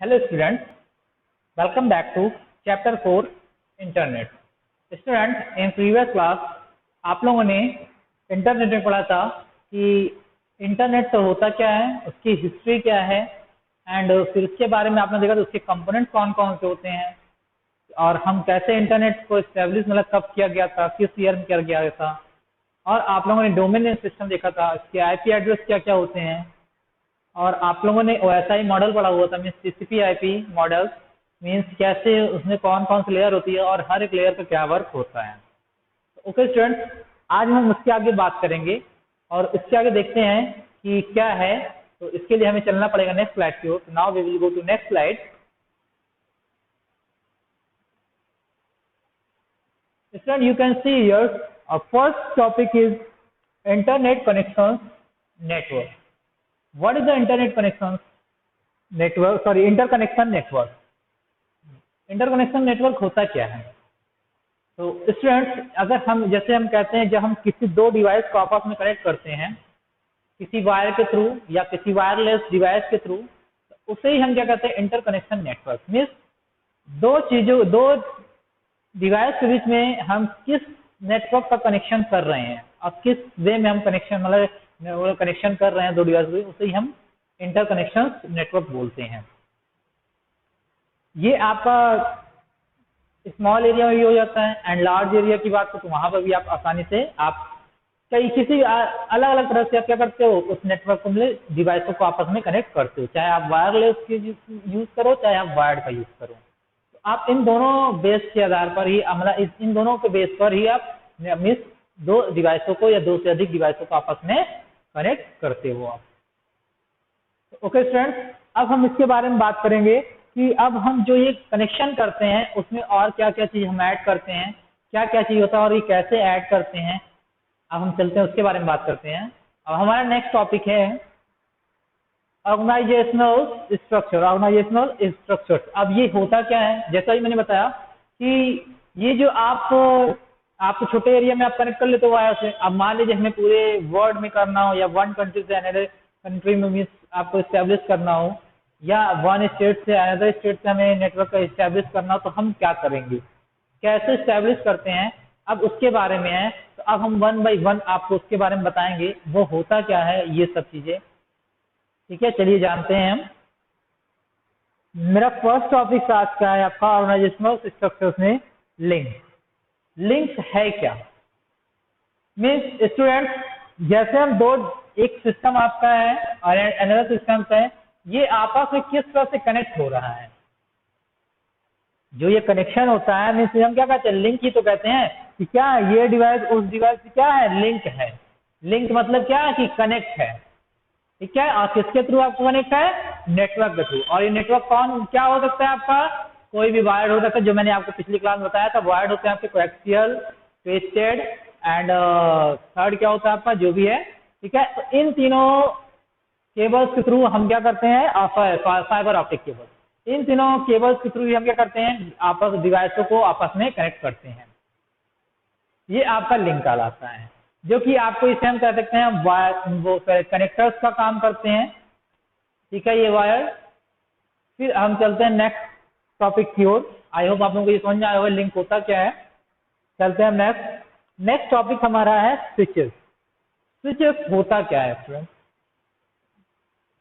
Hello students, welcome back to chapter 4 internet. Student, in previous class आप लोगों ने internet में पढ़ा था कि इंटरनेट तो होता क्या है, उसकी हिस्ट्री क्या है एंड फिर उसके बारे में आपने देखा तो उसके कंपोनेंट्स कौन कौन से होते हैं और हम कैसे इंटरनेट को एस्टेब्लिश मतलब कब किया गया था, किस ईयर में किया गया था। और आप लोगों ने डोमेन नेम सिस्टम देखा था, इसके आईपी एड्रेस क्या क्या होते हैं। और आप लोगों ने ओएसआई मॉडल पढ़ा हुआ था, means TCP IP model, means कैसे उसमें कौन कौन सी लेयर होती है और हर एक लेयर का क्या वर्क होता है। ओके स्टूडेंट्स, आज हम उसके आगे बात करेंगे और इसके आगे देखते हैं कि क्या है। तो इसके लिए हमें चलना पड़ेगा नेक्स्ट स्लाइड की ओर। Now we will go to next slide. Student, you can see here first topic is internet connection network. What is the internet connection network? Sorry, interconnection network. Interconnection network होता क्या है? तो students, अगर हम जैसे हम कहते हैं जब हम किसी दो डिवाइस को आपस में कनेक्ट करते हैं किसी वायर के थ्रू या किसी वायरलेस डिवाइस के थ्रू, तो उसे ही हम क्या कहते हैं, इंटरकनेक्शन नेटवर्क। मीन्स दो डिवाइस के बीच में हम किस नेटवर्क का कनेक्शन कर रहे हैं और किस वे में हम कनेक्शन मतलब कनेक्शन कर रहे हैं दो डिवाइस में, उसे ही हम इंटरकनेक्शन नेटवर्क बोलते हैं। ये आपका स्मॉल एरिया में भी हो जाता है एंड लार्ज एरिया की बात तो वहां पर भी आप आसानी से आप किसी अलग अलग तरह से आप क्या करते हो, उस नेटवर्क को मतलब डिवाइसों को आपस में कनेक्ट करते हो, चाहे आप वायरलेस के यूज करो चाहे आप वायर्ड का यूज करो। तो आप इन दोनों बेस के आधार पर ही मतलब इन दोनों के बेस पर ही आप मिस दो डिवाइसों को या दो से अधिक डिवाइसों को आपस में कनेक्ट करते हो आप। ओके स्टूडेंट्स, अब हम इसके बारे में बात करेंगे कि अब हम जो ये कनेक्शन करते हैं उसमें और क्या क्या चीज हम ऐड करते हैं, क्या क्या चीज होता है और ये कैसे ऐड करते हैं। अब हम चलते हैं उसके बारे में बात करते हैं। अब हमारा नेक्स्ट टॉपिक है ऑर्गेनाइजेशनल स्ट्रक्चर। ऑर्गेनाइजेशनल स्ट्रक्चर, अब ये होता क्या है, जैसा ही मैंने बताया कि ये जो आप छोटे एरिया में आप कनेक्ट कर लेते हो वायर से। अब मान लीजिए हमें पूरे वर्ल्ड में करना हो या वन कंट्री से अनदर कंट्री में मीन्स आपको स्टैब्लिश करना हो या वन स्टेट से अनदर स्टेट से हमें नेटवर्क का स्टैब्लिश करना हो, तो हम क्या करेंगे, कैसे स्टैब्लिश करते हैं, अब उसके बारे में है। तो अब हम वन बाई वन आपको उसके बारे में बताएंगे, वो होता क्या है ये सब चीजें। ठीक है, चलिए जानते हैं हम। मेरा फर्स्ट टॉपिक आज का है आपका ऑर्गेनाइजेशनल स्ट्रक्चर्स में लिंक। लिंक है क्या? मीन्स स्टूडेंट, जैसे हम दो एक सिस्टम आपका है और अनदर सिस्टम है, ये आपस में किस तरह से कनेक्ट हो रहा है। जो ये कनेक्शन होता है मीन्स हम क्या कहते हैं, लिंक ही तो कहते हैं कि क्या ये डिवाइस उस डिवाइस से क्या है, लिंक है। लिंक मतलब क्या है कि कनेक्ट है। ठीक है, और किसके थ्रू आपको कनेक्ट है, नेटवर्क के थ्रू। और ये नेटवर्क कौन क्या हो सकता है आपका, कोई भी वायर्ड हो सकता है, जो मैंने आपको पिछली क्लास में बताया था। वायर्ड होते हैं आपके कोएक्सियल, ट्विस्टेड एंड थर्ड क्या होता है आपका, जो भी है। ठीक है, तो इन तीनों केबल्स के थ्रू हम क्या करते हैं, फाइबर ऑप्टिक केबल, इन तीनों केबल्स के थ्रू हम क्या करते हैं, आपस डिवाइसों को आपस में कनेक्ट करते हैं। ये आपका लिंक कहलाता है, जो कि आपको इसे हम कह सकते हैं वो कनेक्टर्स का काम करते हैं। ठीक है, ये वायर। फिर हम चलते हैं नेक्स्ट टॉपिक की ओर। आई होप आप लोगों को ये समझ में आया होगा लिंक होता क्या है। चलते हैं नेक्स्ट टॉपिक हमारा है स्विचेस। स्विचेस होता क्या है फ्रेंड्स?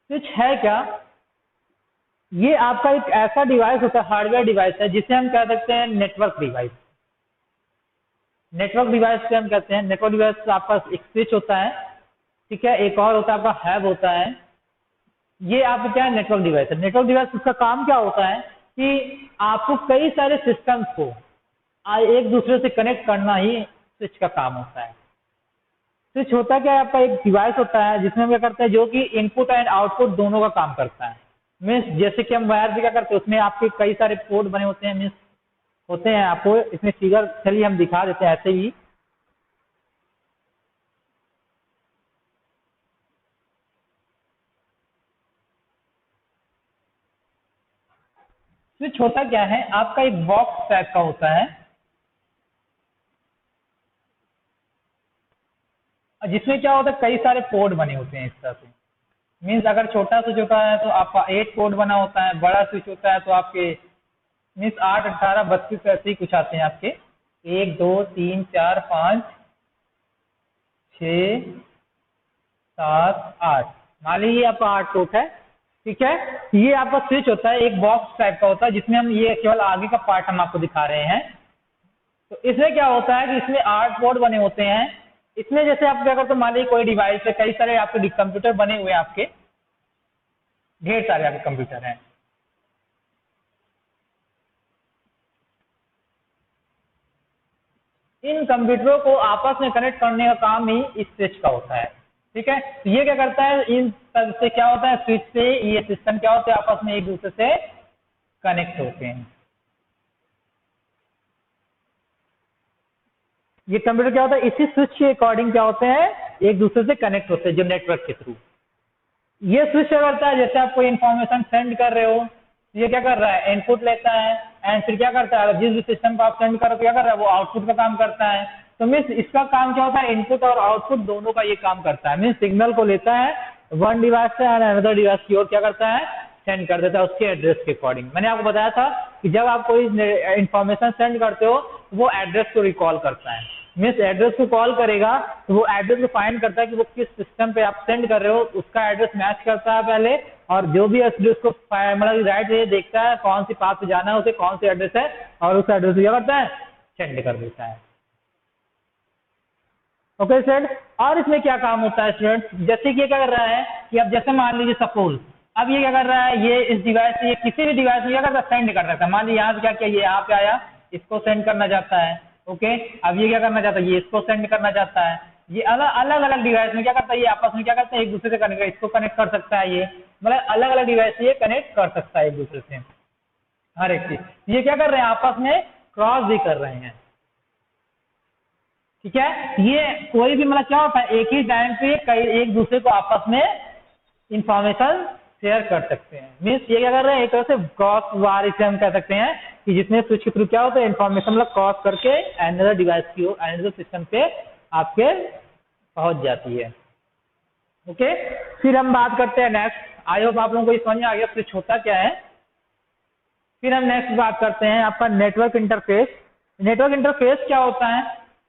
स्विच है क्या? ये आपका एक ऐसा डिवाइस होता है, हार्डवेयर डिवाइस है, जिसे हम कह सकते हैं नेटवर्क डिवाइस। नेटवर्क डिवाइस से हम कहते हैं, नेटवर्क डिवाइस आपका एक स्विच होता है। ठीक है, एक और होता है आपका हब होता है। ये आपका क्या है, नेटवर्क डिवाइस है। नेटवर्क डिवाइस उसका काम क्या होता है कि आपको कई सारे सिस्टम्स को एक दूसरे से कनेक्ट करना ही स्विच का काम होता है। स्विच होता क्या है, आपका एक डिवाइस होता है जिसमें हम क्या करते हैं, जो कि इनपुट एंड आउटपुट दोनों का काम करता है। मीन्स जैसे कि हम वायर से क्या करते हैं, उसमें आपके कई सारे पोर्ट बने होते हैं, मीन्स होते हैं। आपको इसमें फिगर चलिए हम दिखा देते हैं ऐसे ही। स्विच होता क्या है, आपका एक बॉक्स टाइप का होता है जिसमें क्या होता है, कई सारे पोर्ट बने होते हैं इस तरह से। मीन्स अगर छोटा स्विच होता है तो आपका 8 पोर्ट बना होता है, बड़ा स्विच होता है तो आपके मीन्स 8, 18, 32 ऐसे ही कुछ आते हैं आपके, 1, 2, 3, 4, 5, 6, 7, 8, मान लीजिए आपका 8 पोर्ट है। ठीक है, ये आपका स्विच होता है, एक बॉक्स टाइप का होता है जिसमें हम ये केवल आगे का पार्ट हम आपको दिखा रहे हैं। तो इसमें क्या होता है कि इसमें 8 पोर्ट बने होते हैं। इसमें जैसे आप क्या करते हो, मान लीजिए कोई डिवाइस है, कई सारे आपके कंप्यूटर बने हुए हैं, आपके ढेर सारे आपके कंप्यूटर हैं। इन कंप्यूटरों को आपस में कनेक्ट करने का काम ही इस स्विच का होता है। ठीक है, तो ये क्या करता है, इन सब से क्या होता है, स्विच से ये सिस्टम क्या होते हैं, आपस में एक दूसरे से कनेक्ट होते हैं। ये कंप्यूटर क्या होता है, इसी स्विच के अकॉर्डिंग क्या होते हैं, एक दूसरे से कनेक्ट होते हैं, जो नेटवर्क के थ्रू। ये स्विच क्या करता है, जैसे आप कोई इंफॉर्मेशन सेंड कर रहे हो, ये क्या कर रहा है, इनपुट लेता है एंड फिर क्या करता है, जिस भी सिस्टम को आप सेंड कर रहे हो क्या कर रहा है, वो आउटपुट का काम करता है। तो मीन्स इसका काम क्या होता है, इनपुट और आउटपुट दोनों का ये काम करता है। मीन्स सिग्नल को लेता है वन डिवाइस से और अनदर डिवाइस की ओर क्या करता है, सेंड कर देता है उसके एड्रेस के अकॉर्डिंग। मैंने आपको बताया था कि जब आप कोई इंफॉर्मेशन सेंड करते हो वो एड्रेस को रिकॉल करता है। मीन्स एड्रेस को कॉल करेगा तो वो एड्रेस को फाइंड करता है कि वो किस सिस्टम पे आप सेंड कर रहे हो, उसका एड्रेस मैच करता है पहले, और जो भी एड्रेस को मतलब राइट वे देखता है कौन सी पाथ पे जाना है, उसे कौन सी एड्रेस है, और उस एड्रेस को क्या करता है, सेंड कर देता है। ओके स्टूडेंट, और इसमें क्या काम होता है स्टूडेंट, जैसे कि ये क्या कर रहा है कि अब जैसे मान लीजिए सपोज अब ये क्या कर रहा है, ये इस डिवाइस से ये किसी भी डिवाइस में क्या करता है, सेंड कर सकता है। मान लीजिए यहाँ से क्या किया, ये यहाँ पे आया, इसको सेंड करना चाहता है। ओके, अब ये क्या करना चाहता है, ये इसको सेंड करना चाहता है। ये अलग अलग डिवाइस में क्या करता है, ये आपस में क्या करता है, एक दूसरे से कनेक्ट, इसको कनेक्ट कर सकता है। ये मतलब अलग अलग डिवाइस से ये कनेक्ट कर सकता है एक दूसरे से हर एक चीज। ये क्या कर रहे हैं, आपस में क्रॉस भी कर रहे हैं। ठीक है, ये कोई भी मतलब क्या होता है, एक ही टाइम पे कई एक दूसरे को आपस में इंफॉर्मेशन शेयर कर सकते हैं। मीन्स ये क्या कर रहे हैं, एक तरह से क्रॉस वार इसे हम कह सकते हैं कि जिसमें स्विच के थ्रू क्या होता है, इंफॉर्मेशन मतलब क्रॉस करके अनदर डिवाइस की ओर, अनदर सिस्टम पे आपके पहुंच जाती है। ओके, फिर हम बात करते हैं नेक्स्ट। आई होप आप लोगों को समझ में आ गया स्विच होता क्या है। फिर हम नेक्स्ट बात करते हैं आपका नेटवर्क इंटरफेस। नेटवर्क इंटरफेस क्या होता है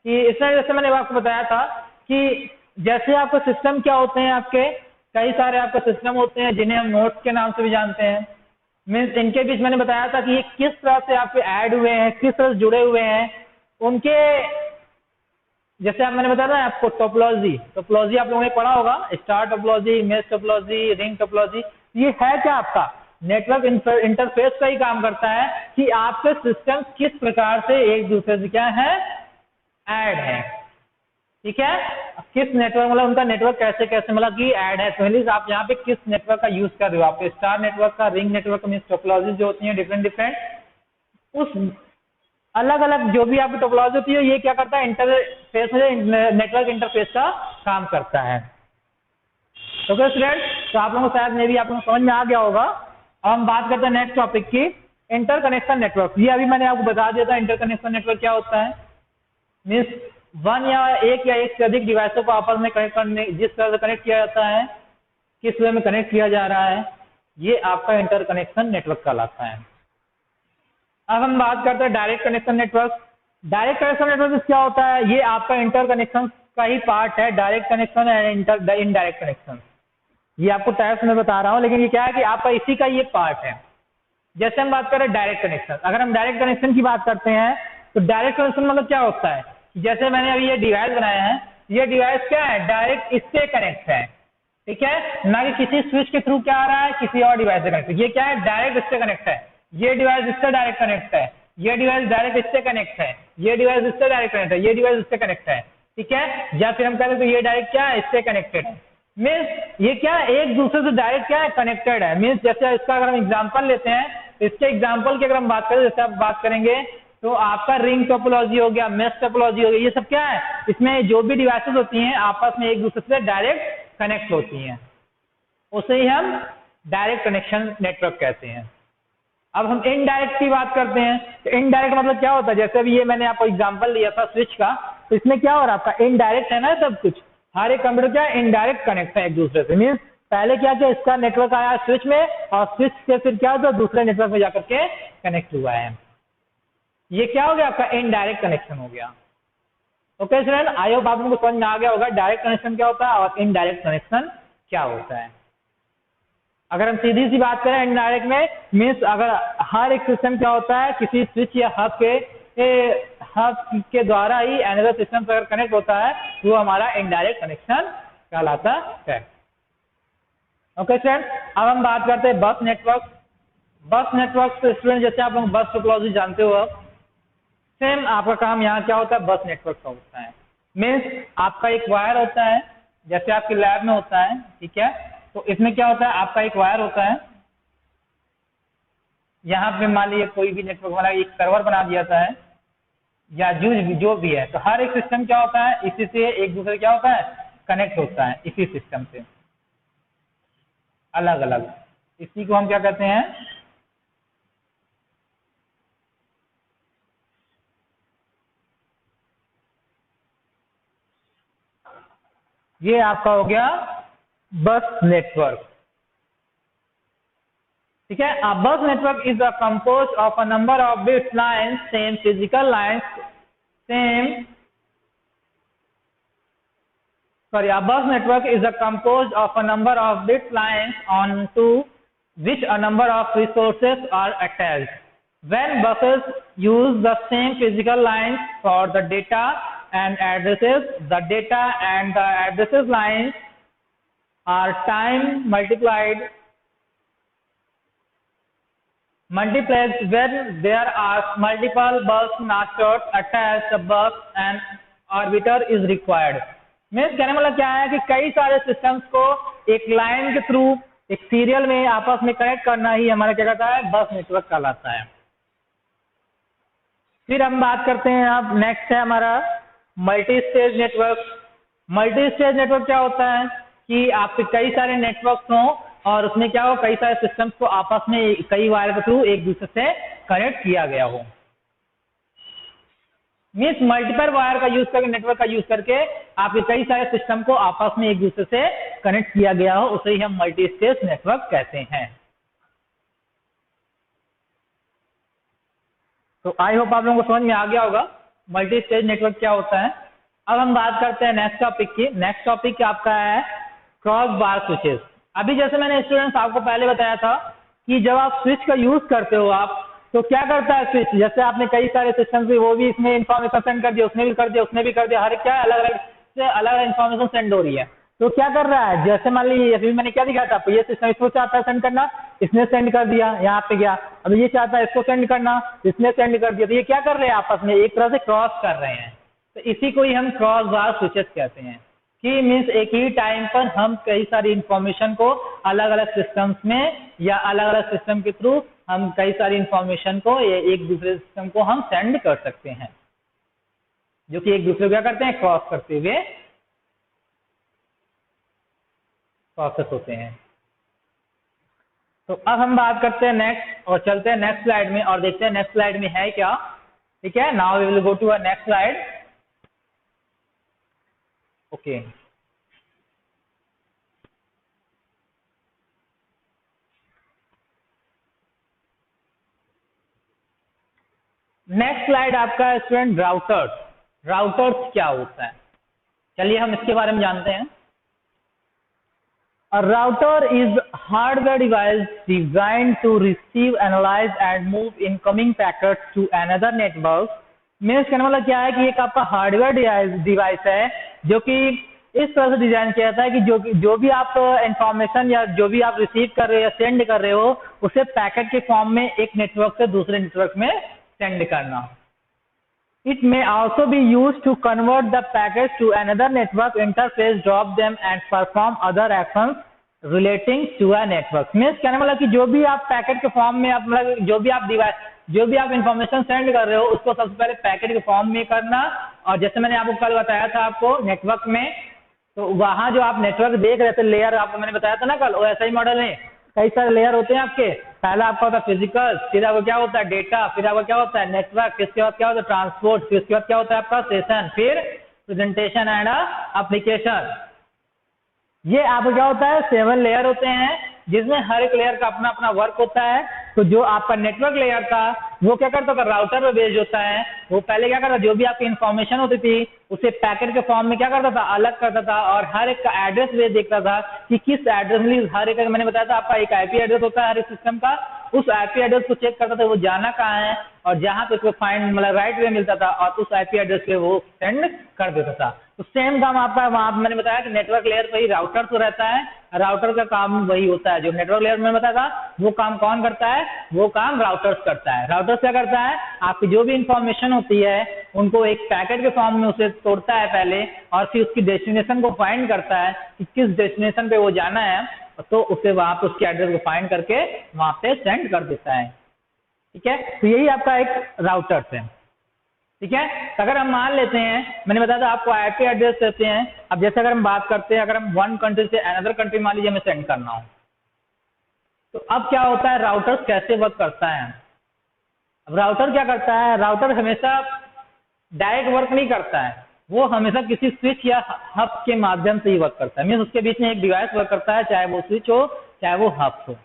कि इसमें जैसे मैंने आपको बताया था कि जैसे आपके सिस्टम क्या होते हैं, आपके कई सारे आपके सिस्टम होते हैं जिन्हें हम नोड्स के नाम से भी जानते हैं। मीन्स इनके बीच मैंने बताया था कि ये किस तरह से आपके ऐड हुए हैं, किस तरह से जुड़े हुए हैं, उनके जैसे आप मैंने बताया ना आपको टोपोलॉजी आप लोगों ने पढ़ा होगा, star topology, mesh topology, ring topology. ये है क्या, आपका नेटवर्क इंटरफेस का ही काम करता है कि आपके सिस्टम किस प्रकार से एक दूसरे से क्या है, ऐड है। ठीक है, किस नेटवर्क मतलब उनका नेटवर्क कैसे कैसे मतलब कि ऐड है। तो आप यहाँ पे किस नेटवर्क का यूज कर रहे हो, आपके स्टार नेटवर्क का, रिंग नेटवर्क का, मीन्स टोपोलॉजी जो होती है डिफरेंट उस अलग अलग जो भी आपकी टोपोलॉजी होती है, ये क्या करता है, इंटरफेस में नेटवर्क इंटरफेस का काम करता है। तो स्टूडेंट, तो आप लोगों को शायद मे भी आप लोगों को समझ में आ गया होगा। अब हम बात करते हैं नेक्स्ट टॉपिक की, इंटरकनेक्शन नेटवर्क। ये अभी मैंने आपको बता दिया था इंटरकनेक्शन नेटवर्क क्या होता है। मीन्स एक या एक से अधिक डिवाइसों को आपस में कनेक्ट करने, जिस तरह से कनेक्ट किया जाता है, किस वे में कनेक्ट किया जा रहा है, ये आपका इंटरकनेक्शन नेटवर्क कहलाता है। अब हम बात करते हैं direct connection network. Direct connection network क्या होता है, ये आपका इंटरकनेक्शन का ही पार्ट है। Direct connection and indirect connection, ये आपको टाइप्स में बता रहा हूं, लेकिन ये क्या है कि आपका इसी का ये पार्ट है। जैसे हम बात करें डायरेक्ट कनेक्शन, अगर हम डायरेक्ट कनेक्शन की बात करते हैं तो डायरेक्ट कनेक्शन मतलब क्या होता है, जैसे मैंने अभी ये डिवाइस बनाया है, ये डिवाइस क्या है, डायरेक्ट इससे कनेक्ट है। ठीक है, ना कि किसी स्विच के थ्रू क्या आ रहा है, किसी और डिवाइस से कनेक्ट। ये क्या है, डायरेक्ट इससे कनेक्ट है। ये डिवाइस इससे डायरेक्ट कनेक्ट है, ये डिवाइस डायरेक्ट इससे कनेक्ट है, ये डिवाइस इससे डायरेक्ट कनेक्ट है, ये डिवाइस इससे कनेक्ट है। ठीक है, या फिर हम कहते हैं तो ये डायरेक्ट क्या है, इससे कनेक्टेड है। मीन्स ये क्या है, एक दूसरे से डायरेक्ट क्या है, कनेक्टेड है। मीन्स जैसे इसका अगर हम एग्जांपल लेते हैं, इसके एग्जांपल की अगर हम बात करें, जैसे आप बात करेंगे तो आपका रिंग टोपोलॉजी हो गया, मेश टोपोलॉजी हो गया, ये सब क्या है, इसमें जो भी डिवाइसेस होती हैं आपस में एक दूसरे से डायरेक्ट कनेक्ट होती हैं, उसे ही हम डायरेक्ट कनेक्शन नेटवर्क कहते हैं। अब हम इनडायरेक्ट की बात करते हैं, तो इनडायरेक्ट मतलब क्या होता है, जैसे अभी ये मैंने आपको एग्जांपल लिया था स्विच का, तो इसमें क्या हो रहा है, आपका इनडायरेक्ट है ना सब कुछ, हर एक कंप्यूटर क्या इनडायरेक्ट कनेक्ट है एक दूसरे से। मीन्स पहले क्या किया, इसका नेटवर्क आया स्विच में और स्विच से फिर क्या होता है दूसरे नेटवर्क में जाकर के कनेक्ट हुआ है। ये क्या हो गया आपका इनडायरेक्ट कनेक्शन हो गया। ओके स्टूडेंट, आई होप आप लोगों को समझ में आ गया होगा डायरेक्ट कनेक्शन क्या होता है और इनडायरेक्ट कनेक्शन क्या होता है। अगर हम सीधी सी बात करें इनडायरेक्ट में मीन्स अगर हर एक सिस्टम क्या होता है किसी स्विच या हब के द्वारा ही अनदर सिस्टम से अगर कनेक्ट होता है वो हमारा इनडायरेक्ट कनेक्शन कहलाता है। ओके स्टूडेंट, अब हम बात करते हैं बस नेटवर्क। बस नेटवर्क स्टूडेंट जैसे आप लोग बस टोपोलॉजी जानते हो, अब सेम आपका काम यहाँ क्या होता है बस नेटवर्क का होता है। मीन्स आपका एक वायर होता है जैसे आपके लैब में होता है, ठीक है, तो इसमें क्या होता है आपका एक वायर होता है, यहाँ पे मान लीजिए कोई भी नेटवर्क वाला एक सर्वर बना दिया जाता है या जो भी है, तो हर एक सिस्टम क्या होता है इसी से एक दूसरे क्या होता है कनेक्ट होता है इसी सिस्टम से अलग अलग। इसी को हम क्या कहते हैं ये आपका हो गया बस नेटवर्क, ठीक है। A bus network is a composed of a number of bit lines, same physical lines, a bus network is a composed of a number of bit lines onto which a number of resources are attached. When buses use the same physical lines for the data and addresses, the data and the addresses lines are time multiplied when there are multiple bus masters attached, the bus and arbiter is required। Means कहने वाला क्या है कि कई सारे systems को एक line के थ्रू एक सीरियल में आपस में कनेक्ट करना ही हमारा क्या कहता है बस नेटवर्क कहलाता है। फिर हम बात करते हैं, अब नेक्स्ट है हमारा multi stage network. Multi stage network क्या होता है कि आपके कई सारे नेटवर्क्स हों और उसमें क्या हो कई सारे सिस्टम्स को आपस में कई वायर के थ्रू एक दूसरे से कनेक्ट किया गया हो। मीन्स मल्टीपल वायर का यूज करके नेटवर्क का यूज करके आपके कई सारे सिस्टम को आपस में एक दूसरे से कनेक्ट किया गया हो, उसे ही हम मल्टी स्टेज नेटवर्क कहते हैं। तो आई होप आप लोगों को समझ में आ गया होगा मल्टी स्टेज नेटवर्क क्या होता है। अब हम बात करते हैं नेक्स्ट टॉपिक की। नेक्स्ट टॉपिक आपका है क्रॉस बार स्विचेस। अभी जैसे मैंने स्टूडेंट्स आपको पहले बताया था कि जब आप स्विच का यूज करते हो आप तो क्या करता है स्विच, जैसे आपने कई सारे सिस्टम से वो भी इसमें इंफॉर्मेशन सेंड कर दिया, उसने भी कर दिया, उसने भी कर दिया, हर क्या अलग अलग से अलग अलग इंफॉर्मेशन सेंड हो रही है। तो क्या कर रहा है, जैसे मान लीजिए अभी मैंने क्या दिखाया था आपको, ये सिस्टम इसको चाहता है सेंड करना, इसने सेंड कर दिया यहाँ पे गया, अब ये चाहता है इसको सेंड करना, इसने सेंड कर दिया, तो ये क्या कर रहे हैं आपस में एक तरह से क्रॉस कर रहे हैं। तो इसी को ही हम क्रॉस बार स्विचेस कहते हैं कि मीन्स एक ही टाइम पर हम कई सारी इंफॉर्मेशन को अलग अलग सिस्टम्स में या अलग अलग सिस्टम के थ्रू हम कई सारी इंफॉर्मेशन को एक दूसरे सिस्टम को हम सेंड कर सकते हैं, जो कि एक दूसरे को क्या करते हैं क्रॉस करते हुए प्रोसेस होते हैं। तो अब हम बात करते हैं नेक्स्ट और चलते हैं नेक्स्ट स्लाइड में और देखते हैं नेक्स्ट स्लाइड में है क्या। ठीक है, now we will go to a next slide. Okay, next slide आपका स्टूडेंट राउटर्स। राउटर्स क्या होता है, चलिए हम इसके बारे में जानते हैं। A router is hardware device designed to receive, analyze and move incoming packets to another network। Means कहने वाला क्या है कि एक आपका हार्डवेयर डिवाइस है जो कि इस तरह से डिजाइन किया जाता है कि जो भी आप इंफॉर्मेशन या जो भी आप रिसीव कर रहे हो या सेंड कर रहे हो उसे पैकेट के फॉर्म में एक नेटवर्क से दूसरे नेटवर्क में सेंड करना। It may also be used to convert the packets to another network interface, drop them and perform other actions relating to a network। Means कहने वाला कि जो भी आप पैकेट के फॉर्म में मतलब जो भी आप इंफॉर्मेशन सेंड कर रहे हो उसको सबसे पहले पैकेट के फॉर्म में करना। और जैसे मैंने आपको कल बताया था आपको नेटवर्क में, तो वहां जो आप नेटवर्क देख रहे थे लेयर आपको मैंने बताया था ना कल, वो ऐसा ही मॉडल है। कई सारे लेयर होते हैं आपके, पहला आपका होता है फिजिकल, फिर आपको क्या होता है डेटा, फिर आपको क्या होता है नेटवर्क, फिर उसके बाद क्या होता है ट्रांसपोर्ट, फिर उसके बाद क्या होता है आपका सेशन, फिर प्रेजेंटेशन एंड एप्लीकेशन। ये आपका क्या होता है, 7 लेयर होते हैं जिसमें हर एक लेयर का अपना अपना वर्क होता है। तो जो आपका नेटवर्क लेयर था वो क्या करता था, राउटर पे बेस्ड होता है। वो पहले क्या करता, जो भी आपकी इन्फॉर्मेशन होती थी उसे पैकेट के फॉर्म में क्या करता था, अलग करता था, और हर एक का एड्रेस बेस देखता था कि किस एड्रेस में, हर एक मैंने बताया था आपका एक आईपी एड्रेस होता है हर एक सिस्टम का, उस आईपी एड्रेस को चेक करता था वो जाना कहाँ है, और जहां पे उसको फाइंड मतलब राइट वे मिलता था और उस आईपी एड्रेस पे वो सेंड कर देता था। तो सेम काम आपका वहां मैंने बताया कि नेटवर्क लेयर पे ही राउटर तो रहता है, राउटर का काम वही होता है। जो नेटवर्क लेयर में बताया था वो काम कौन करता है, वो काम राउटर्स करता है। राउटर्स क्या करता है, आपकी जो भी इंफॉर्मेशन होती है उनको एक पैकेट के फॉर्म में उसे तोड़ता है पहले, और फिर उसकी डेस्टिनेशन को फाइंड करता है कि किस डेस्टिनेशन पे वो जाना है, तो उसे वहां पे उसके एड्रेस को फाइंड करके वहां पे सेंड कर देता है। ठीक है, तो यही आपका एक राउटर्स है। ठीक है, तो अगर हम मान लेते हैं, मैंने बताया था आपको आईपी एड्रेस देते हैं। अब जैसे अगर हम बात करते हैं, अगर हम वन कंट्री से अनदर कंट्री मान लीजिए हमें सेंड करना हो, तो अब क्या होता है, राउटर्स कैसे वर्क करता है। अब राउटर क्या करता है, राउटर हमेशा डायरेक्ट वर्क नहीं करता है, वो हमेशा किसी स्विच या हब के माध्यम से ही वर्क करता है। मीन्स उसके बीच में एक डिवाइस वर्क करता है, चाहे वो स्विच हो चाहे वो हब हो।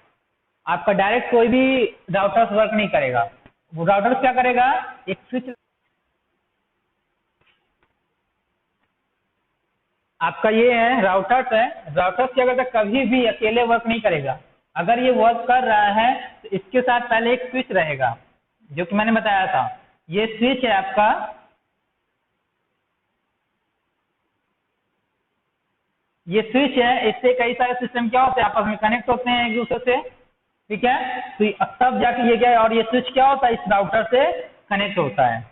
आपका डायरेक्ट कोई भी राउटर्स वर्क नहीं करेगा। वो राउटर्स क्या करेगा, एक स्विच आपका ये है राउटर्स है। राउटर्स क्या करता है, कभी भी अकेले वर्क नहीं करेगा। अगर ये वर्क कर रहा है तो इसके साथ पहले एक स्विच रहेगा, जो कि मैंने बताया था। ये स्विच है आपका, ये स्विच है, इससे कई सारे सिस्टम क्या होते हैं, आपस में कनेक्ट होते हैं एक दूसरे से। ठीक है, तो तब जाके ये क्या है, और ये स्विच क्या होता है, इस राउटर से कनेक्ट होता है।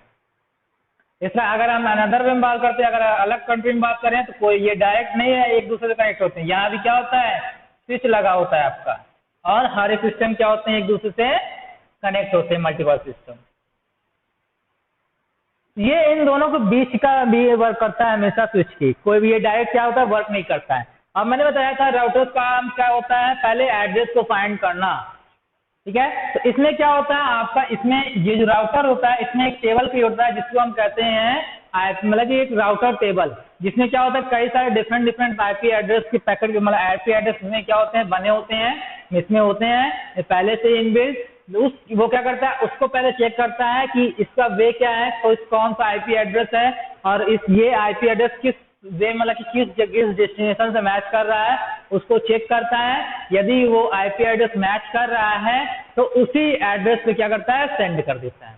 इसमें अगर हम अनदर में बात करते हैं, अगर अलग कंट्री में बात करें तो कोई ये डायरेक्ट नहीं है, एक दूसरे से कनेक्ट होते हैं। यहाँ भी क्या होता है, स्विच लगा होता है आपका, और हर एक सिस्टम क्या होते हैं, एक दूसरे से कनेक्ट होते हैं, मल्टीपल सिस्टम। ये इन दोनों के बीच का भी वर्क करता है हमेशा स्विच की, कोई भी ये डायरेक्ट क्या होता है, वर्क नहीं करता है। अब मैंने बताया था राउटर्स का काम क्या होता है, पहले एड्रेस को फाइंड करना। ठीक है, तो इसमें क्या होता है आपका, इसमें ये जो राउटर होता है इसमें एक टेबल क्रिएट होता है जिसको हम कहते हैं मतलब कि एक राउटर टेबल, जिसमें क्या होता है कई सारे डिफरेंट डिफरेंट आईपी एड्रेस के पैकेट, मतलब आईपी एड्रेस में क्या होते हैं, बने होते हैं, इसमें होते हैं पहले से इनबिल्ट। वो क्या करता है, उसको पहले चेक करता है कि इसका वे क्या है, तो कौन सा आईपी एड्रेस है, और इस ये आईपी एड्रेस किस वे मतलब कि किस जगह डेस्टिनेशन से मैच कर रहा है, उसको चेक करता है। यदि वो आईपी एड्रेस मैच कर रहा है तो उसी एड्रेस पे क्या करता है, सेंड कर देता है।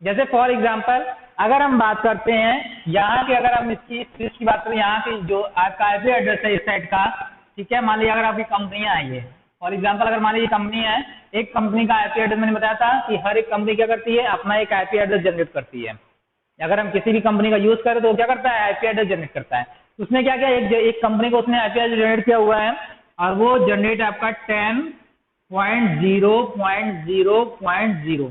जैसे फॉर एग्जांपल अगर हम बात करते हैं यहाँ की, अगर हम इसकी बात करें, यहाँ की जो आपका आईपी एड्रेस है इस साइड का, ठीक है, मान लीजिए अगर आपकी कंपनियां आई है, फॉर एग्जांपल अगर मान लीजिए कंपनी है, एक कंपनी का आईपी एड्रेस, मैंने बताया था कि हर एक कंपनी क्या करती है, अपना एक आईपी एड्रेस जनरेट करती है। अगर हम किसी भी कंपनी का यूज करें तो वो क्या करता है, आईपी एड्रेस जनरेट करता है। उसने क्या किया, एक कंपनी को उसने आईपी एड्रेस जनरेट किया हुआ है, और वो जनरेट आपका 10.0.0.0,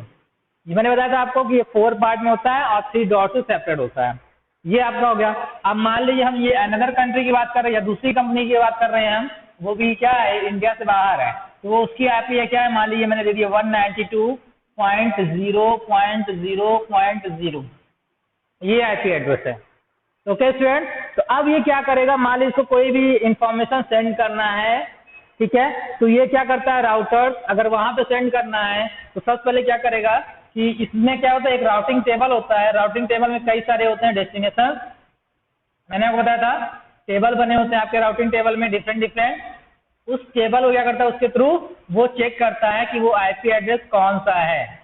ये मैंने बताया था आपको कि ये 4 पार्ट में होता है और 3 डॉट से सेपरेट होता है। ये आपका हो गया। अब मान लीजिए हम ये अनदर कंट्री की बात कर रहे हैं या दूसरी कंपनी की बात कर रहे हैं हम, वो भी क्या है, इंडिया से बाहर है, तो वो उसकी आईपी है क्या है, मान लीजिए मैंने दे दिया 192.0.0.0, ये आईपी एड्रेस है। ओके स्टूडेंट, तो अब ये क्या करेगा, मान लीजिए इसको कोई भी इंफॉर्मेशन सेंड करना है, ठीक है, तो ये क्या करता है राउटर, अगर वहां पे सेंड करना है तो सबसे पहले क्या करेगा कि इसमें क्या होता है, एक राउटिंग टेबल होता है। राउटिंग टेबल में कई सारे होते हैं डेस्टिनेशन, मैंने आपको बताया था टेबल बने होते हैं आपके राउटिंग टेबल में डिफरेंट डिफरेंट। उस टेबल को क्या करता है, उसके थ्रू वो चेक करता है कि वो आईपी एड्रेस कौन सा है,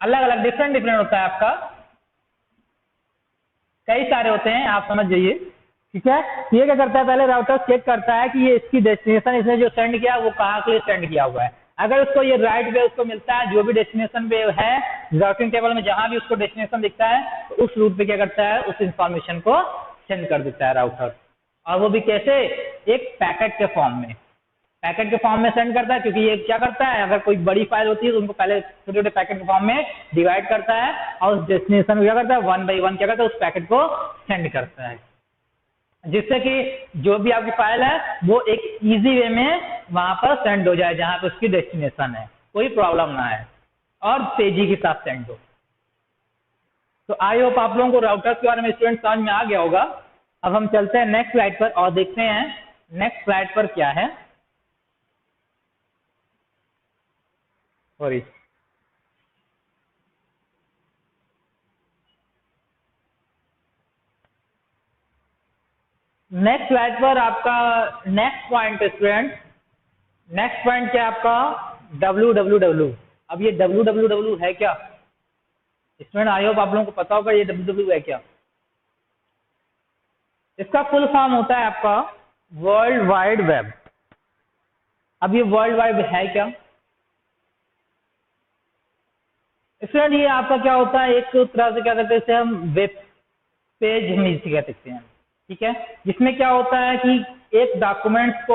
अलग अलग डिफरेंट डिफरेंट होता है आपका, कई सारे होते हैं, आप समझ जाइए। ठीक है, ये क्या करता है, पहले राउटर चेक करता है कि ये इसकी डेस्टिनेशन, इसने जो सेंड किया वो कहाँ के लिए सेंड किया हुआ है। अगर उसको ये राइट वे उसको मिलता है, जो भी डेस्टिनेशन पे है राउटिंग टेबल में, जहां भी उसको डेस्टिनेशन दिखता है तो उस रूट पे क्या करता है, उस इंफॉर्मेशन को सेंड कर देता है राउटर। और वो भी कैसे, एक पैकेट के फॉर्म में, पैकेट के फॉर्म में सेंड करता है, क्योंकि ये क्या करता है, अगर कोई बड़ी फाइल होती है तो उनको पहले छोटे छोटे पैकेट के फॉर्म में डिवाइड करता है, और उस डेस्टिनेशन को क्या करता है, 1 बाई 1 क्या करता है, उस पैकेट को सेंड करता है, जिससे कि जो भी आपकी फाइल है वो एक इजी वे में वहां पर सेंड हो जाए, जहां पर उसकी डेस्टिनेशन है, कोई प्रॉब्लम ना है, और तेजी के साथ सेंड हो। तो आई होप आप लोगों को राउटर्स के बारे में स्टूडेंट समझ में आ गया होगा। अब हम चलते हैं नेक्स्ट स्लाइड पर और देखते हैं नेक्स्ट स्लाइड पर क्या है। सॉरी, नेक्स्ट स्लाइड पर आपका next point student, next point क्या है आपका www। अब ये www है क्या स्टूडेंट? आई होप आप लोगों को पता होगा ये www है क्या। इसका फुल फॉर्म होता है आपका वर्ल्ड वाइड वेब। अब ये वर्ल्ड वाइड है क्या स्टूडेंट? ये आपका क्या होता है, एक तरह से क्या कहते हैं इसे हम वेब पेज हम इसे कह सकते हैं, ठीक है। जिसमें क्या होता है कि एक डॉक्यूमेंट्स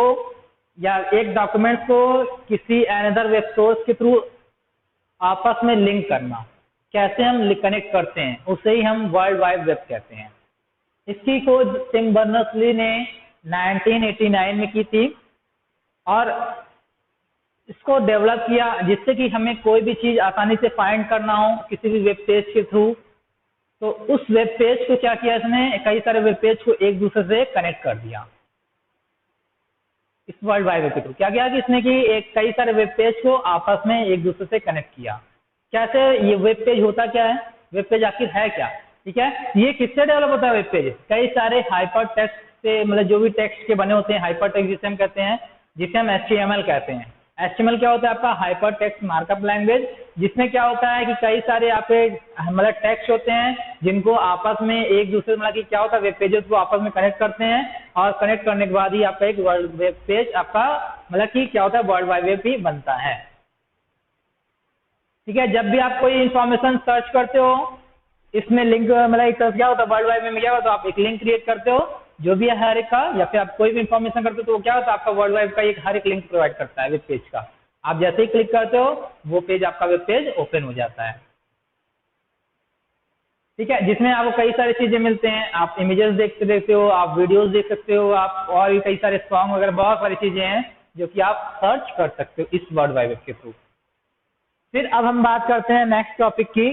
को किसी अनदर वेब सोर्स के थ्रू आपस में लिंक करना, कैसे हम कनेक्ट करते हैं, उसे ही हम वर्ल्ड वाइड वेब कहते हैं। इसकी खोज टिम बर्नर्स-ली ने 1989 में की थी और इसको डेवलप किया जिससे कि हमें कोई भी चीज आसानी से फाइंड करना हो किसी भी वेब पेज के थ्रू। तो उस वेब पेज को क्या किया इसने, कई सारे वेब पेज को एक दूसरे से कनेक्ट कर दिया इस वर्ल्ड वाइड वेब के थ्रू। क्या किया कि इसने कि एक कई सारे वेब पेज को आपस में एक दूसरे से कनेक्ट किया। कैसे? ये वेब पेज होता क्या है, वेब पेज आखिर है क्या, ठीक है। ये किससे डेवलप होता है वेब पेज? कई सारे हाइपर टेक्स्ट से, मतलब जो भी टेक्स्ट के बने होते हैं, हाइपर टेक्स्ट जिसे हम कहते हैं, जिसे हम HTML कहते हैं। HTML क्या होता है आपका हाइपर टेक्स्ट मार्कअप लैंग्वेज, जिसमें क्या होता है कि कई सारे आपके मतलब टेक्स्ट होते हैं जिनको आपस में एक दूसरे मतलब कि क्या होता है वेब पेजेस को आपस में कनेक्ट करते हैं और कनेक्ट करने के बाद ही आपका एक वर्ल्ड वेब पेज आपका मतलब कि क्या होता है वर्ल्ड वाइड वेब भी बनता है, ठीक है। जब भी आप कोई इंफॉर्मेशन सर्च करते हो इसमें लिंक मतलब एक तरह से क्या होता है वर्ल्ड वाइड वेब में क्या होता है, आप एक लिंक क्रिएट करते हो जो भी है हर एक का, या फिर आप कोई भी इंफॉर्मेशन करते हो तो वो क्या होता है आपका वर्ल्ड वाइड का एक हर एक लिंक प्रोवाइड करता है वेब पेज का। आप जैसे ही क्लिक करते हो वो पेज आपका वेब पेज ओपन हो जाता है, ठीक है। जिसमें आपको कई सारी चीजें मिलते हैं, आप इमेजेस देखते हो, आप वीडियोस देख सकते हो, आप और भी कई सारे सॉन्ग वगैरह बहुत सारी चीजें हैं जो कि आप सर्च कर सकते हो इस वर्ल्ड वाइड वेब के थ्रू। फिर अब हम बात करते हैं नेक्स्ट टॉपिक की,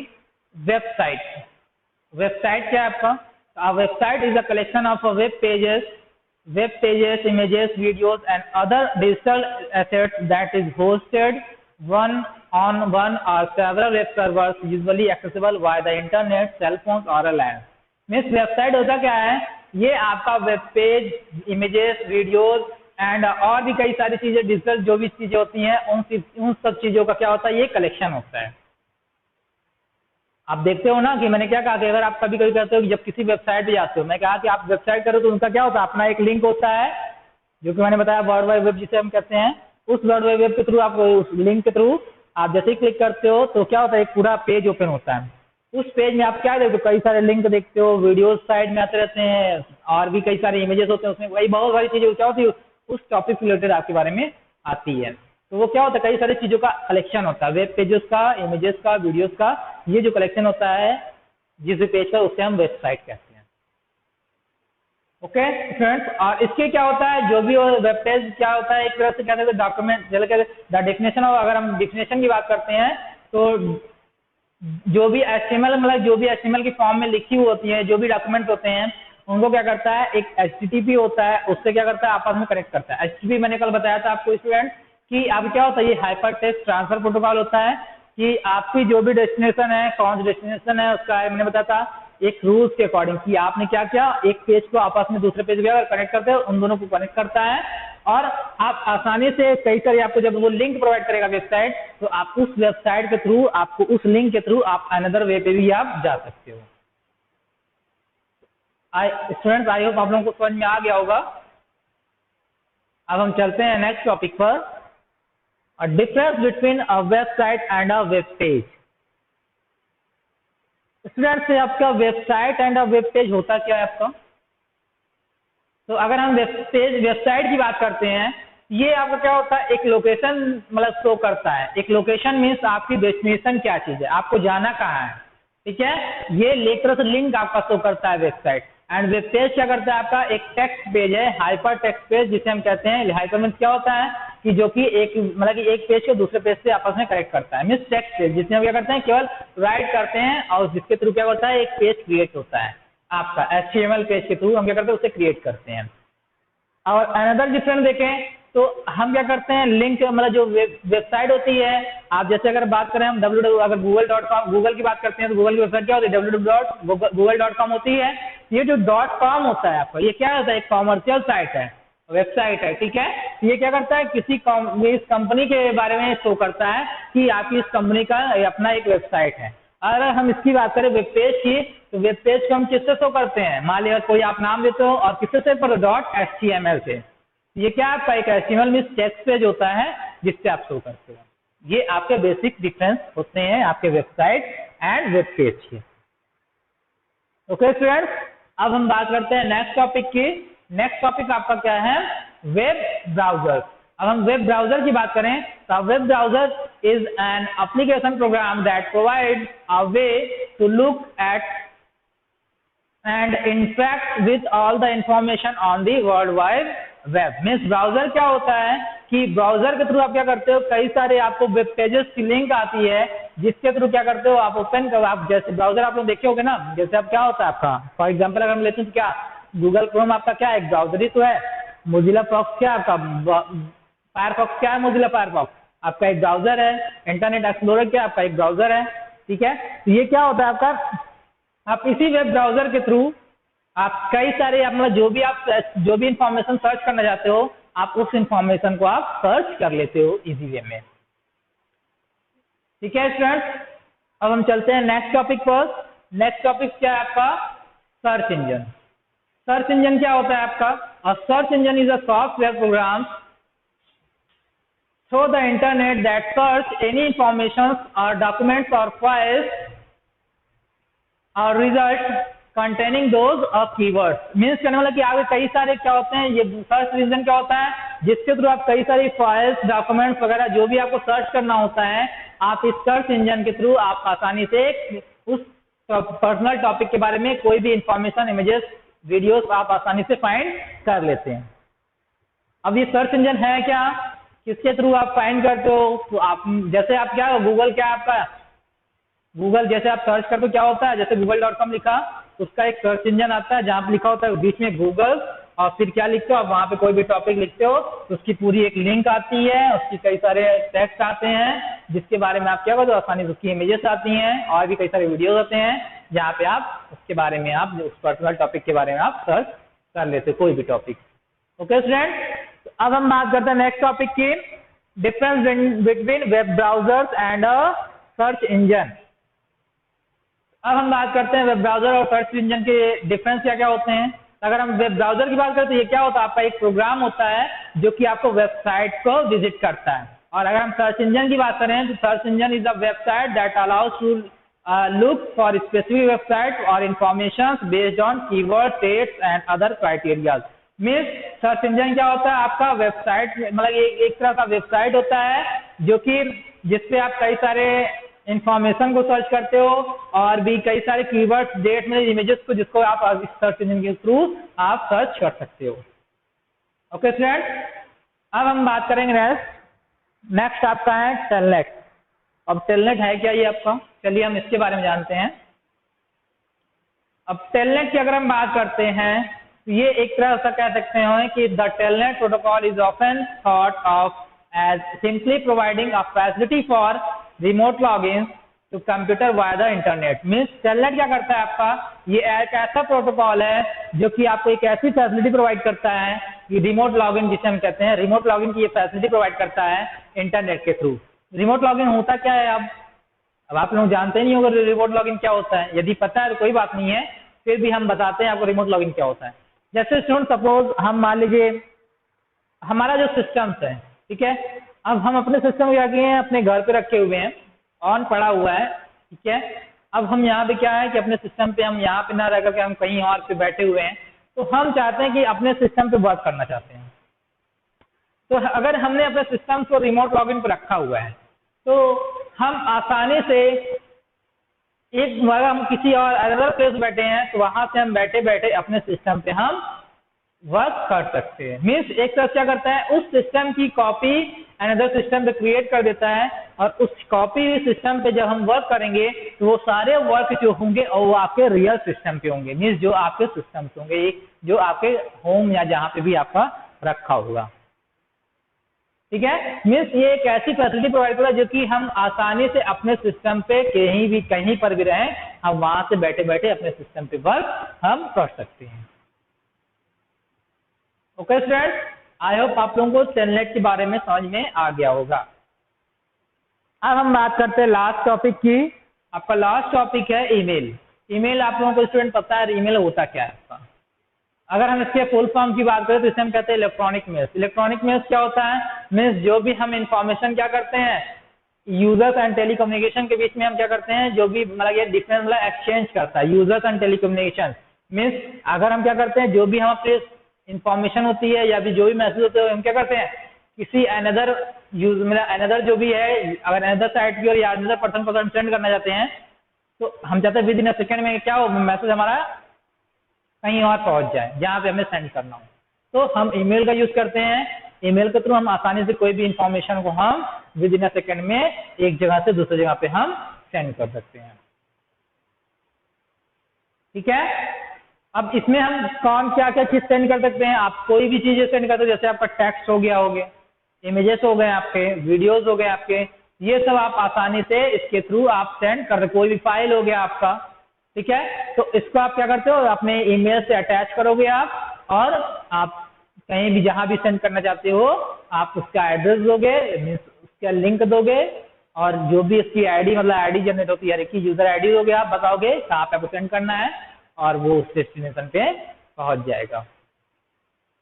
वेबसाइट। वेबसाइट क्या है आपका? A website is a collection of web pages, images, videos, and other digital assets that is hosted one on one or several web servers, usually accessible via the internet, cell phones और a LAN। Means website होता क्या है, ये आपका web page, images, videos and और भी कई सारी चीजें डिजिटल जो भी चीजें होती हैं उन सब चीजों का क्या होता है, ये कलेक्शन होता है। आप देखते हो ना कि मैंने क्या कहा कि अगर आप कभी कभी करते हो कि जब किसी वेबसाइट पे जाते हो, मैं कहा कि आप वेबसाइट करो तो उनका क्या होता है, अपना एक लिंक होता है जो कि मैंने बताया वर्ल्ड वाइड वेब जिसे हम कहते हैं। उस वर्ल्ड वाइड वेब के थ्रू आप उस लिंक के थ्रू आप जैसे ही क्लिक करते हो तो क्या होता है, एक पूरा पेज ओपन होता है। उस पेज में आप क्या देखते हो, कई सारे लिंक देखते हो, वीडियोस साइड में आते रहते हैं और भी कई सारे इमेजेस होते हैं, उसमें वही बहुत सारी चीजें क्या होती है उस टॉपिक से रिलेटेड आपके बारे में आती है। तो वो क्या होता है, कई सारी चीजों का कलेक्शन होता है, वेब पेजेस का, इमेजेस का, वीडियोस का, ये जो कलेक्शन होता है जिस भी पेज का उसे हम वेबसाइट कहते हैं। ओके फ्रेंड्स, और इसके क्या होता है, जो भी वेब पेज क्या होता है, एक तरह से क्या कहते हैं डॉक्यूमेंट, द डेफिनेशन ऑफ, अगर हम डेफिनेशन की बात करते हैं तो जो भी HTML मतलब जो भी HTML की फॉर्म में लिखी हुई होती है, जो भी डॉक्यूमेंट होते हैं उनको क्या करता है, एक HTTP होता है, उससे क्या करता है आपस में कनेक्ट करता है। HTTP मैंने कल बताया था आपको स्टूडेंट कि अब क्या होता है, ये हाइपर टेक्स्ट ट्रांसफर प्रोटोकॉल होता है कि आपकी जो भी डेस्टिनेशन है, कौन सा डेस्टिनेशन है उसका मैंने बताया था एक रूल्स के अकॉर्डिंग कि आपने क्या किया, एक पेज को आपस में दूसरे पेज में कनेक्ट करते हैं, उन दोनों को कनेक्ट करता है और आप आसानी से कई सारे आपको जब वो लिंक प्रोवाइड करेगा वेबसाइट, तो आप उस वेबसाइट के थ्रू, आपको उस लिंक के थ्रू आप अनदर वे पे भी आप जा सकते हो। स्टूडेंट्स आई होप आप लोगों को समझ में आ गया होगा। अब हम चलते हैं नेक्स्ट टॉपिक पर, a difference between a website and a web page. Students आपका website and a web page होता क्या है आपका? तो अगर हम वेबसाइट की बात करते हैं, ये आपका क्या होता है, एक लोकेशन मतलब शो करता है। एक लोकेशन मीन्स आपकी डेस्टिनेशन क्या चीज है, आपको जाना कहाँ है, ठीक है। ये एक तरह से लिंक आपका शो करता है वेबसाइट। एंड वेब पेज क्या करता है, आपका एक टेक्स्ट पेज है, हाइपर टेक्स्ट पेज जिसे हम कहते हैं। हाइपर मीन्स क्या होता है कि जो कि एक मतलब कि एक पेज को दूसरे पेज से आपस में कनेक्ट करता है। मीन्स टेक्स्ट पेज जिसमें हम क्या करते हैं, केवल राइट करते हैं और जिसके थ्रू क्या होता है, एक पेज क्रिएट होता है। आपका HTML पेज के थ्रू हम क्या करते हैं, उसे क्रिएट करते हैं। और अनदर डिफरेंस देखें तो हम क्या करते हैं, लिंक मतलब जो वेबसाइट होती है, आप जैसे अगर बात करें हम अगर google.com गूगल की बात करते हैं तो गूगल की वेबसाइट क्या होती है, www.google.com होती है। ये जो .com होता है आपका, ये क्या होता है, एक कॉमर्शियल साइट है, वेबसाइट है, ठीक है। ये क्या करता है, इस कंपनी के बारे में शो करता है कि आपकी इस कंपनी का अपना एक वेबसाइट है। अगर हम इसकी बात करें वेब पेज की, तो वेब पेज को हम किससे शो करते हैं, मान लिया कोई आप नाम देते हो और किससे से पर .html से। ये क्या आपका एक HTML मींस टेक्स्ट पेज होता है जिससे आप शो करते हो। ये आपके बेसिक डिफरेंस होते हैं आपके वेबसाइट एंड वेब पेज के। ओके स्टूडेंट्स, अब हम बात करते हैं नेक्स्ट टॉपिक की। नेक्स्ट टॉपिक आपका क्या है, वेब ब्राउजर। अब हम वेब ब्राउजर की बात करें तो web browser is an application program that provide a way to look at and interact with all the information on the world wide web. Means browser क्या होता है कि ब्राउजर के थ्रू आप क्या करते हो, कई सारे आपको वेब पेजेस की लिंक आती है जिसके थ्रू क्या करते हो आप ओपन कर, आप जैसे ब्राउजर आप लोग देखे होगे ना, जैसे अब क्या होता है आपका, फॉर एग्जांपल अगर हम लेते हैं तो क्या गूगल क्रोम आपका क्या एक ब्राउजर ही तो है, मोजिला फॉक्स क्या आपका, फायरफॉक्स क्या है, मोजिला फायरफॉक्स आपका एक ब्राउजर है, इंटरनेट एक्सप्लोरर क्या आपका एक ब्राउजर है, ठीक है। तो ये क्या होता है आपका, आप इसी वेब ब्राउजर के थ्रू आप कई सारे मतलब जो भी इंफॉर्मेशन सर्च करना चाहते हो, आप उस इंफॉर्मेशन को आप सर्च कर लेते हो इजी वे में, ठीक है स्टूडेंट्स। अब हम चलते हैं नेक्स्ट टॉपिक पर। नेक्स्ट टॉपिक क्या है आपका, सर्च इंजन। सर्च इंजन क्या होता है आपका, और search engine is a software program through the internet that search any information और डॉक्यूमेंट्स और फाइल्स और result containing those of keywords. Means कहने वाला कि आगे कई सारे क्या होते हैं, ये सर्च इंजन क्या होता है जिसके थ्रू आप कई सारी फाइल्स डॉक्यूमेंट्स वगैरह जो भी आपको सर्च करना होता है, आप इस सर्च इंजन के थ्रू आप आसानी से उस पर्सनल टॉपिक के बारे में कोई भी इंफॉर्मेशन, इमेजेस, वीडियोस आप आसानी से फाइंड कर लेते हैं। अब ये सर्च इंजन है क्या, किसके थ्रू आप फाइंड करते हो, तो आप जैसे आप क्या गूगल क्या आपका गूगल जैसे आप सर्च करते हो क्या होता है, जैसे google.com लिखा उसका एक सर्च इंजन आता है जहां पे लिखा होता है बीच में गूगल और फिर क्या लिखते हो आप वहां पे कोई भी टॉपिक लिखते हो तो उसकी पूरी एक लिंक आती है, उसकी कई सारे टेक्स्ट आते हैं जिसके बारे में आप क्या करते हो आसानी से उसकी इमेजेस आती हैं और भी कई सारे वीडियोस आते हैं जहाँ पे आप उसके बारे में आप उस पर्सनल टॉपिक के बारे में आप सर्च कर लेते हो कोई भी टॉपिक। ओके स्टूडेंट, अब हम बात करते हैं नेक्स्ट टॉपिक की, difference between web browsers and search engine. अब हम बात करते हैं वेब ब्राउजर और सर्च इंजन के डिफरेंस क्या क्या होते हैं। अगर हम वेब ब्राउजर की बात करें तो ये क्या होता है, आपका एक प्रोग्राम होता है जो कि आपको वेबसाइट को विजिट करता है। और अगर हम सर्च इंजन की बात करें तो search engine is a website that allows to look for specific website और information based on keyword, text and other criterias. Means search engine क्या होता है आपका वेबसाइट, मतलब एक तरह का वेबसाइट होता है जो कि जिसपे आप कई सारे इंफॉर्मेशन को सर्च करते हो और भी कई सारे कीवर्ड्स, डेट में इमेजेस को जिसको आप इस सर्च इंजन के थ्रू आप सर्च कर सकते हो। ओके स्टूडेंट, अब हम बात करेंगे नेक्स्ट आपका है टेलनेट। अब टेलनेट है क्या ये आपका, चलिए हम इसके बारे में जानते हैं। अब टेलनेट की अगर हम बात करते हैं तो ये एक तरह से कह सकते हैं कि the telnet protocol is often thought of as simply providing a facility for remote login to computer via the internet. Means telnet क्या करता है आपका, ये एक ऐसा प्रोटोकॉल है जो कि आपको एक ऐसी फैसिलिटी प्रोवाइड करता है कि रिमोट लॉगिन जिसे हम कहते हैं, रिमोट लॉगिन की ये फैसिलिटी प्रोवाइड करता है इंटरनेट के थ्रू। रिमोट लॉगिन होता क्या है, अब आप लोग जानते नहीं होगा रिमोट लॉगिन क्या होता है, यदि पता है तो कोई बात नहीं है, फिर भी हम बताते हैं आपको रिमोट लॉगिन क्या होता है। जैसे स्टूडेंट सपोज हम मान लीजिए हमारा जो सिस्टम्स है, ठीक है, अब हम अपने सिस्टम क्या किए हैं अपने घर पे रखे हुए हैं, ऑन पड़ा हुआ है, ठीक है। अब हम यहाँ पे क्या है कि अपने सिस्टम पे हम यहाँ पे ना रह करके हम कहीं और पे बैठे हुए हैं, तो हम चाहते हैं कि अपने सिस्टम पे वर्क करना चाहते हैं। तो अगर हमने अपने सिस्टम को रिमोट लॉगिन पे रखा हुआ है तो हम आसानी से एक अगर हम किसी और अदर प्लेस बैठे हैं तो वहां से हम बैठे बैठे अपने सिस्टम पे हम वर्क कर सकते हैं। मीन्स एक तरह क्या करता है, उस सिस्टम की कॉपी अनदर सिस्टम पे क्रिएट कर देता है और उस कॉपी सिस्टम पे जब हम वर्क करेंगे तो वो सारे वर्क जो होंगे और वो आपके रियल सिस्टम पे होंगे, मीन्स जो आपके सिस्टम पे होंगे, जो आपके होम या जहाँ पे भी आपका रखा होगा। ठीक है, मीन्स ये एक ऐसी फैसिलिटी प्रोवाइड करा जो कि हम आसानी से अपने सिस्टम पे कहीं पर भी रहें, हम वहां से बैठे बैठे अपने सिस्टम पे वर्क हम कर सकते हैं। ओके स्टूडेंट, आई होप आप लोगों को टेलनेट के बारे में समझ में आ गया होगा। अब हम बात करते हैं लास्ट टॉपिक की। आपका लास्ट टॉपिक है ईमेल। ईमेल आप लोगों को स्टूडेंट पता है ईमेल होता क्या है आपका? अगर हम इसके फुल फॉर्म की बात करें तो इसे हम कहते हैं इलेक्ट्रॉनिक मेल्स। इलेक्ट्रॉनिक मेल्स क्या होता है? मीन्स जो भी हम इंफॉर्मेशन क्या करते हैं, यूजर्स एंड टेलीकम्युनिकेशन के बीच में हम क्या करते हैं, जो भी मतलब ये डिफरेंस मतलब एक्सचेंज करता है यूजर्स एंड टेलीकम्युनिकेशन। मीन्स अगर हम क्या करते हैं, जो भी हम अपने इंफॉर्मेशन होती है या भी जो भी मैसेज होते हैं हम क्या करते हैं, किसी अनदर मतलब अनदर जो भी है, अगर अनदर साइट की और या अनदर पर्सन को हम सेंड करना चाहते हैं तो हम चाहते हैं विद इन अ सेकेंड में क्या हो, मैसेज हमारा कहीं और पहुंच जाए जहां पे हमें सेंड करना हो। तो हम ईमेल का यूज करते हैं। ईमेल के थ्रू हम आसानी से कोई भी इंफॉर्मेशन को हम विद इन अ सेकेंड में एक जगह से दूसरी जगह पे हम सेंड कर सकते हैं। ठीक है, अब इसमें हम कौन क्या क्या चीज सेंड कर सकते हैं? आप कोई भी चीजें सेंड कर सकते हैं, जैसे आपका टेक्स्ट हो गया, इमेजेस हो गए आपके, वीडियोस हो गए आपके, ये सब आप आसानी से इसके थ्रू आप सेंड कर, कोई भी फाइल हो गया आपका। ठीक है, तो इसको आप क्या करते हो, अपने ईमेल से अटैच करोगे आप, और आप कहीं भी जहां भी सेंड करना चाहते हो आप उसका एड्रेस दोगे, उसका लिंक दोगे, और जो भी इसकी आईडी मतलब आईडी जनरेट होती है कि यूजर आईडी दोगे, आप बताओगे कहाँ पे आपको सेंड करना है और वो उस डेस्टिनेशन पे पहुंच जाएगा।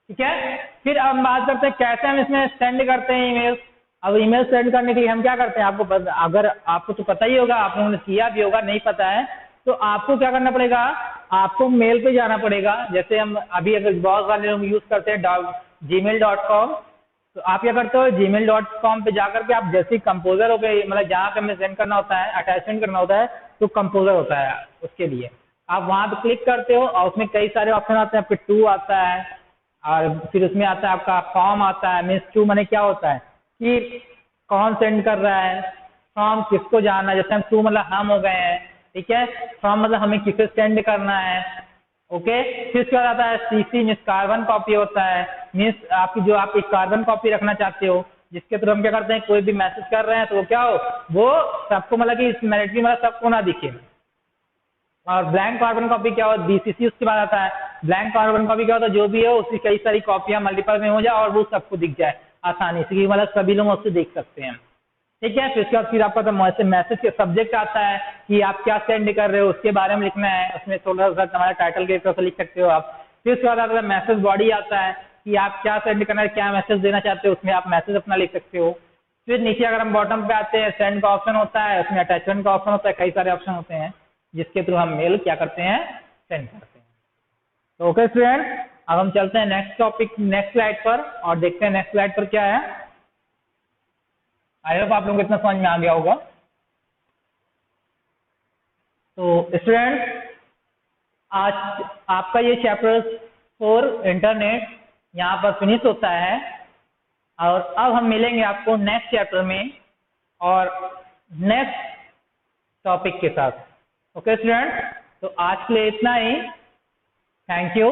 ठीक है, फिर अब हम बात करते हैं कैसे हम इसमें सेंड करते हैं ईमेल। अब ईमेल सेंड करने के लिए हम क्या करते हैं, आपको अगर आपको तो पता ही होगा, आप लोगों ने किया भी होगा, नहीं पता है तो आपको क्या करना पड़ेगा, आपको मेल पे जाना पड़ेगा। जैसे हम अभी अगर बहुत सारे लोग यूज करते हैं gmail.com, तो आप क्या करते हो, gmail.com पे जाकर के आप जैसे कंपोजर हो गए, मतलब जहाँ पे हमें सेंड करना होता है, अटैचमेंट करना होता है, तो कंपोजर होता है उसके लिए, आप वहां पे क्लिक करते हो और उसमें कई सारे ऑप्शन आते हैं। आपके टू आता है और फिर उसमें आता है आपका फॉर्म आता है। मीन्स टू मैंने क्या होता है कि कौन सेंड कर रहा है, फॉर्म किसको जाना है, जैसे हम टू मतलब हम हो गए हैं। ठीक है, फॉर्म मतलब हमें किसे सेंड करना है। ओके, फिर उसके बाद आता है सीसी, मीन्स कार्बन कॉपी होता है। मीन्स आपकी जो आप एक कार्बन कॉपी रखना चाहते हो, जिसके थ्रू हम क्या करते हैं, कोई भी मैसेज कर रहे हैं तो वो क्या हो, वो सबको मतलब कि इस मिलिट्री मतलब सबको ना दिखे। और ब्लैंक कार्बन कॉपी क्या हो, बीसीसी उसके बाद आता है। ब्लैंक कार्बन कॉपी क्या होता है, जो भी है उसकी कई सारी कॉपियां मल्टीपल में हो जाए और वो सबको दिख जाए आसानी से, मतलब सभी लोग उससे देख सकते हैं। ठीक है, फिर उसके बाद फिर आपका तो मैसेज के सब्जेक्ट आता है कि आप क्या सेंड कर रहे हो, उसके बारे में लिखना है। उसमें थोड़ा सा हमारे टाइटल के तरह से लिख सकते हो आप। फिर उसके बाद आता है मैसेज बॉडी आता है कि आप क्या सेंड करना है, क्या मैसेज देना चाहते हो, उसमें आप मैसेज अपना लिख सकते हो। फिर नीचे अगर हम बॉटम पे आते हैं, सेंड का ऑप्शन होता है, उसमें अटैचमेंट का ऑप्शन होता है, कई सारे ऑप्शन होते हैं जिसके थ्रू हम मेल क्या करते हैं, सेंड करते हैं। तो ओके स्टूडेंट, अब हम चलते हैं नेक्स्ट टॉपिक, नेक्स्ट स्लाइड पर, और देखते हैं नेक्स्ट स्लाइड पर क्या है। आई होप आप लोगों को इतना समझ में आ गया होगा। तो स्टूडेंट, आज आपका ये चैप्टर 4 इंटरनेट यहाँ पर फिनिश होता है, और अब हम मिलेंगे आपको नेक्स्ट चैप्टर में और नेक्स्ट टॉपिक के साथ। ओके स्टूडेंट, तो आज के लिए इतना ही। Thank you.